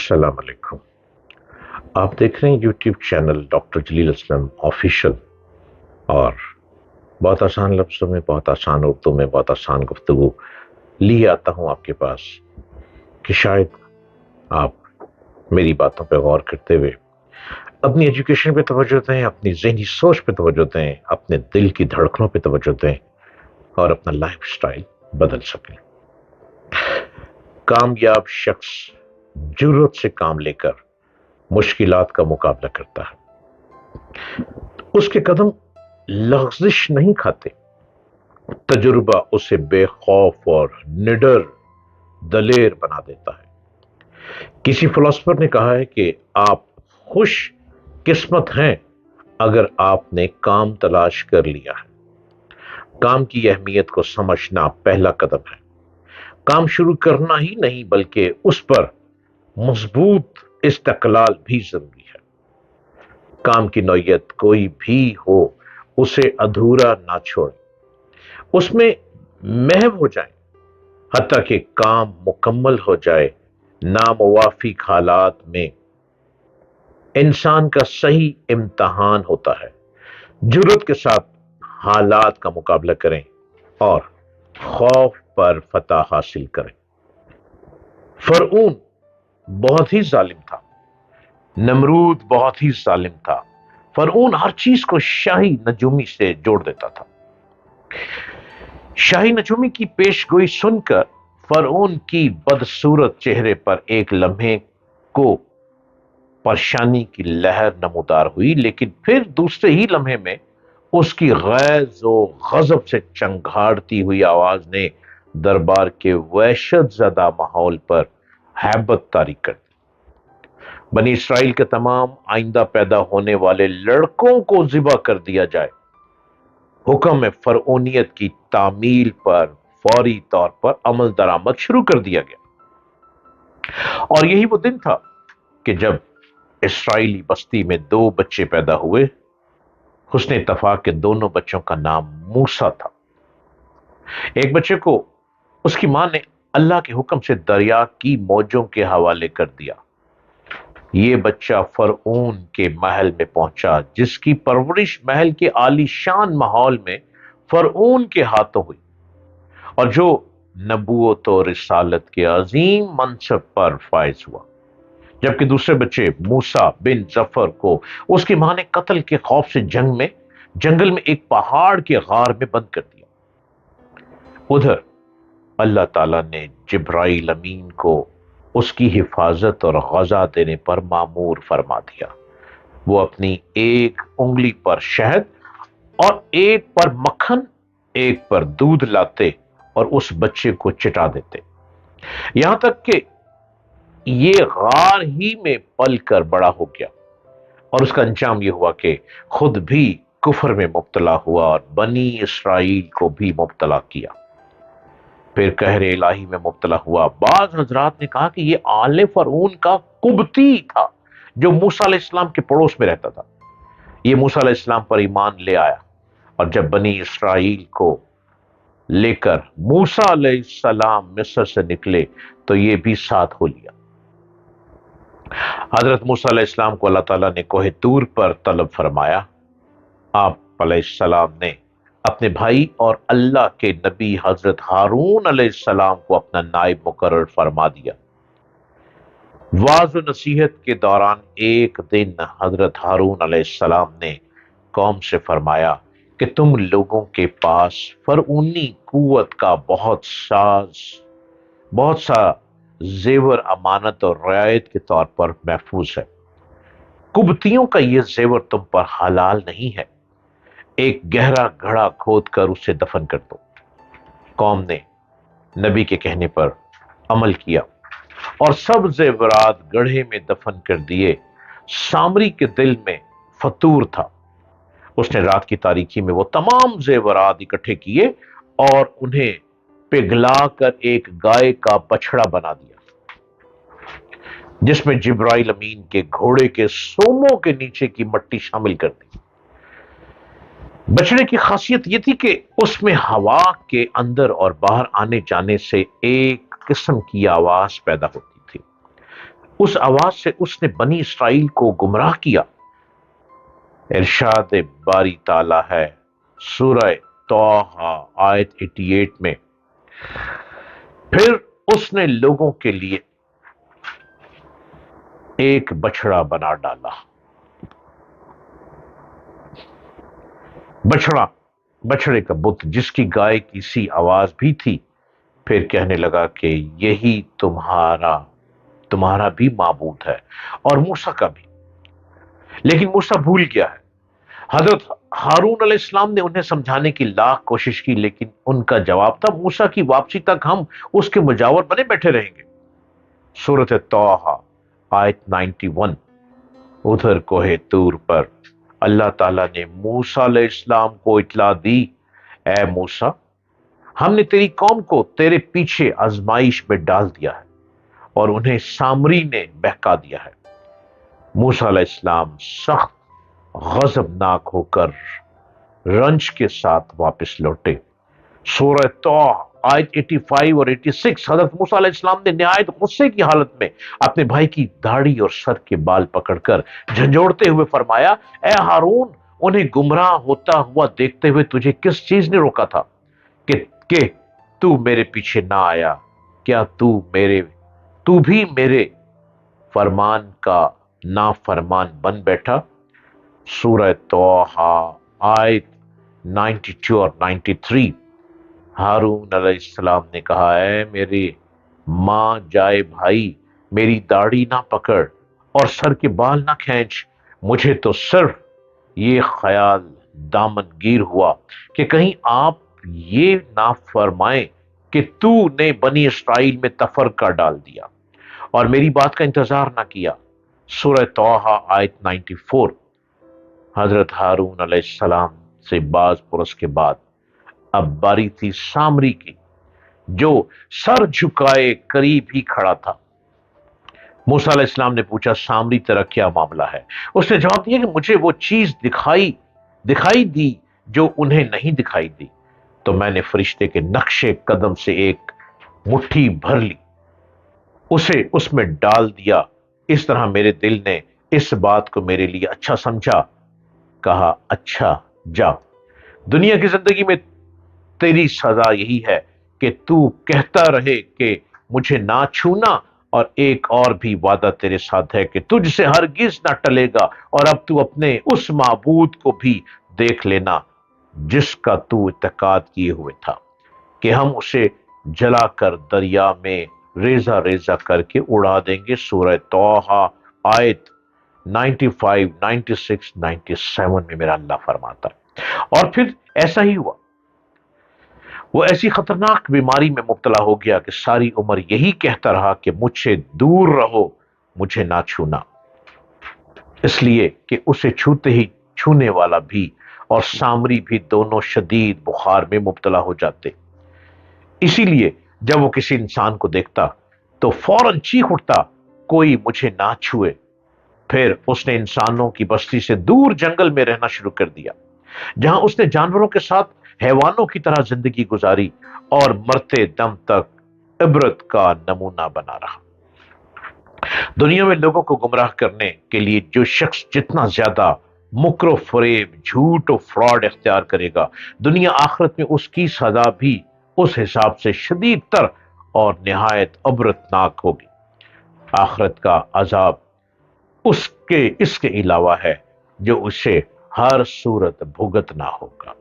السلام علیکم۔ آپ دیکھ رہے ہیں یوٹیوب چینل ڈاکٹر جلیل اسلم آفیشل، اور بہت آسان لفظوں میں، بہت آسان اردو میں، بہت آسان گفتگو لیے آتا ہوں آپ کے پاس کہ شاید آپ میری باتوں پہ غور کرتے ہوئے اپنی ایجوکیشن پہ توجہ دیں، اپنی ذہنی سوچ پہ توجہ دیں، اپنے دل کی دھڑکنوں پہ توجہ دیں اور اپنا لائف سٹائل بدل سکیں۔ کامیاب شخص جرات سے کام لے کر مشکلات کا مقابلہ کرتا ہے۔ اس کے قدم لغزش نہیں کھاتے، تجربہ اسے بے خوف اور نڈر دلیر بنا دیتا ہے۔ کسی فلسفر نے کہا ہے کہ آپ خوش قسمت ہیں اگر آپ نے کام تلاش کر لیا ہے۔ کام کی اہمیت کو سمجھنا پہلا قدم ہے۔ کام شروع کرنا ہی نہیں بلکہ اس پر مضبوط استقلال بھی ضروری ہے۔ کام کی نوعیت کوئی بھی ہو، اسے ادھورا نہ چھوڑیں، اس میں محو ہو جائیں حتیٰ کہ کام مکمل ہو جائے۔ ناموافق حالات میں انسان کا صحیح امتحان ہوتا ہے۔ جرات کے ساتھ حالات کا مقابلہ کریں اور خوف پر فتح حاصل کریں۔ فرعون بہت ہی ظالم تھا، نمرود بہت ہی ظالم تھا۔ فرعون ہر چیز کو شاہی نجومی سے جوڑ دیتا تھا۔ شاہی نجومی کی پیش گوئی سن کر فرعون کی بدصورت چہرے پر ایک لمحے کو پریشانی کی لہر نمودار ہوئی، لیکن پھر دوسرے ہی لمحے میں اس کی غیظ و غضب سے چنگھاڑتی ہوئی آواز نے دربار کے وحشت زدہ ماحول پر ہیبت طاری کر دی۔ بنی اسرائیل کے تمام آئندہ پیدا ہونے والے لڑکوں کو ذبح کر دیا جائے۔ حکم فرعونیت کی تعمیل پر فوری طور پر عمل درآمد شروع کر دیا گیا، اور یہی وہ دن تھا کہ جب اسرائیلی بستی میں 2 بچے پیدا ہوئے۔ حسن اتفاق کے دونوں بچوں کا نام موسیٰ تھا۔ ایک بچے کو اس کی ماں نے اللہ کے حکم سے دریا کی موجوں کے حوالے کر دیا۔ یہ بچہ فرعون کے محل میں پہنچا، جس کی پرورش محل کے عالی شان ماحول میں فرعون کے ہاتھوں ہوئی، اور جو نبوت و رسالت کے عظیم منصب پر فائز ہوا، جبکہ دوسرے بچے موسیٰ بن ظفر کو اس کی ماں نے قتل کے خوف سے جنگل میں ایک پہاڑ کے غار میں بند کر دیا۔ ادھر اللہ تعالیٰ نے جبرائیل امین کو اس کی حفاظت اور غذا دینے پر مامور فرما دیا۔ وہ اپنی ایک انگلی پر شہد اور ایک پر مکھن، ایک پر دودھ لاتے اور اس بچے کو چٹا دیتے، یہاں تک کہ یہ غار ہی میں پل کر بڑا ہو گیا، اور اس کا انجام یہ ہوا کہ خود بھی کفر میں مبتلا ہوا اور بنی اسرائیل کو بھی مبتلا کیا، پھر قہر الہی میں مبتلا ہوا۔ بعض حضرات نے کہا کہ یہ آل فرعون کا قبطی تھا جو موسیٰ علیہ السلام کے پڑوس میں رہتا تھا۔ یہ موسیٰ علیہ السلام پر ایمان لے آیا، اور جب بنی اسرائیل کو لے کر موسیٰ علیہ السلام مصر سے نکلے تو یہ بھی ساتھ ہو لیا۔ حضرت موسیٰ علیہ السلام کو اللہ تعالیٰ نے کوہ طور پر طلب فرمایا۔ آپ علیہ السلام نے اپنے بھائی اور اللہ کے نبی حضرت ہارون علیہ السلام کو اپنا نائب مقرر فرما دیا۔ وعظ و نصیحت کے دوران ایک دن حضرت ہارون علیہ السلام نے قوم سے فرمایا کہ تم لوگوں کے پاس فرعونی قوت کا بہت سا زیور امانت اور رعایت کے طور پر محفوظ ہے۔ قبطیوں کا یہ زیور تم پر حلال نہیں ہے، ایک گہرا گڑھا کھود کر اسے دفن کر دو۔ قوم نے نبی کے کہنے پر عمل کیا اور سب زیورات گڑھے میں دفن کر دیے۔ سامری کے دل میں فتور تھا، اس نے رات کی تاریکی میں وہ تمام زیورات اکٹھے کیے اور انہیں پگھلا کر ایک گائے کا بچڑا بنا دیا، جس میں جبرائیل امین کے گھوڑے کے سوموں کے نیچے کی مٹی شامل کر دی۔ بچڑے کی خاصیت یہ تھی کہ اس میں ہوا کے اندر اور باہر آنے جانے سے ایک قسم کی آواز پیدا ہوتی تھی۔ اس آواز سے اس نے بنی اسرائیل کو گمراہ کیا۔ ارشاد باری تعالی ہے سورہ طٰہٰ آیت 88 میں، پھر اس نے لوگوں کے لیے ایک بچڑا بنا ڈالا۔ بچڑے کا بت جس کی گائے کی سی آواز بھی تھی، پھر کہنے لگا کہ یہی تمہارا بھی معبود ہے اور موسیٰ کا بھی، لیکن موسیٰ بھول گیا ہے۔ حضرت ہارون علیہ السلام نے انہیں سمجھانے کی لاکھ کوشش کی، لیکن ان کا جواب تھا موسیٰ کی واپسی تک ہم اس کے مجاور بنے بیٹھے رہیں گے۔ سورۃ طٰہٰ آیت 91۔ ادھر کوہ طور پر اللہ تعالیٰ نے موسیٰ علیہ السلام کو اطلاع دی، اے موسیٰ، ہم نے تیری قوم کو تیرے پیچھے آزمائش میں ڈال دیا ہے اور انہیں سامری نے بہکا دیا ہے۔ موسیٰ علیہ السلام سخت غضبناک ہو کر رنج کے ساتھ واپس لوٹے۔ سورہ طٰہٰ آیت 85 اور 86۔ حضرت موسیٰ علیہ السلام نے نہایت غصے کی حالت میں اپنے بھائی کی داڑھی اور سر کے بال پکڑ کر جھنجھوڑتے ہوئے فرمایا، اے ہارون، انہیں گمراہ ہوتا ہوا دیکھتے ہوئے تجھے کس چیز نے روکا تھا کہ تو میرے پیچھے نہ آیا؟ کیا تو بھی میرے فرمان کا نافرمان بن بیٹھا؟ سورہ طٰہٰ آیت 92 اور 93۔ ہارون علیہ السلام نے کہا، اے میرے ماں جائے بھائی، میری داڑھی نہ پکڑ اور سر کے بال نہ کھینچ، مجھے تو صرف یہ خیال دامن گیر ہوا کہ کہیں آپ یہ نہ فرمائیں کہ تو نے بنی اسرائیل میں تفرقہ ڈال دیا اور میری بات کا انتظار نہ کیا۔ سورہ طٰہٰ آیت 94۔ حضرت ہارون علیہ السلام سے باز پرس کے بعد اب باری تھی سامری کی، جو سر جھکائے قریب ہی کھڑا تھا۔ موسیٰ علیہ السلام نے پوچھا، سامری تیرا کیا معاملہ ہے؟ اس نے جواب دیا کہ مجھے وہ چیز دکھائی دی جو انہیں نہیں دکھائی دی، تو میں نے فرشتے کے نقش قدم سے ایک مٹھی بھر لی، اسے اس میں ڈال دیا۔ اس طرح میرے دل نے اس بات کو میرے لیے اچھا سمجھا۔ کہا، اچھا جا، دنیا کی زندگی میں تیری سزا یہی ہے کہ تو کہتا رہے کہ مجھے نہ چھونا، اور ایک اور بھی وعدہ تیرے ساتھ ہے کہ تجھ سے ہرگز نہ ٹلے گا، اور اب تو اپنے اس معبود کو بھی دیکھ لینا جس کا تو اعتقاد کیے ہوئے تھا کہ ہم اسے جلا کر دریا میں ریزہ ریزہ کر کے اڑا دیں گے۔ سورہ طٰہٰ آیت 95، 96، 97 میں میرا اللہ فرماتا ہے۔ اور پھر ایسا ہی ہوا، وہ ایسی خطرناک بیماری میں مبتلا ہو گیا کہ ساری عمر یہی کہتا رہا کہ مجھ سے دور رہو، مجھے نہ چھونا، اس لیے کہ اسے چھوتے ہی چھونے والا بھی اور سامری بھی دونوں شدید بخار میں مبتلا ہو جاتے۔ اسی لیے جب وہ کسی انسان کو دیکھتا تو فوراً چیخ اٹھتا، کوئی مجھے نہ چھوئے۔ پھر اس نے انسانوں کی بستی سے دور جنگل میں رہنا شروع کر دیا، جہاں اس نے جانوروں کے ساتھ حیوانوں کی طرح زندگی گزاری اور مرتے دم تک عبرت کا نمونہ بنا رہا۔ دنیا میں لوگوں کو گمراہ کرنے کے لیے جو شخص جتنا زیادہ مکر و فریب، جھوٹ و فراڈ اختیار کرے گا، دنیا آخرت میں اس کی سزا بھی اس حساب سے شدید تر اور نہایت عبرتناک ہوگی۔ آخرت کا عذاب اس کے علاوہ ہے جو اسے ہر صورت بھگتنا ہوگا۔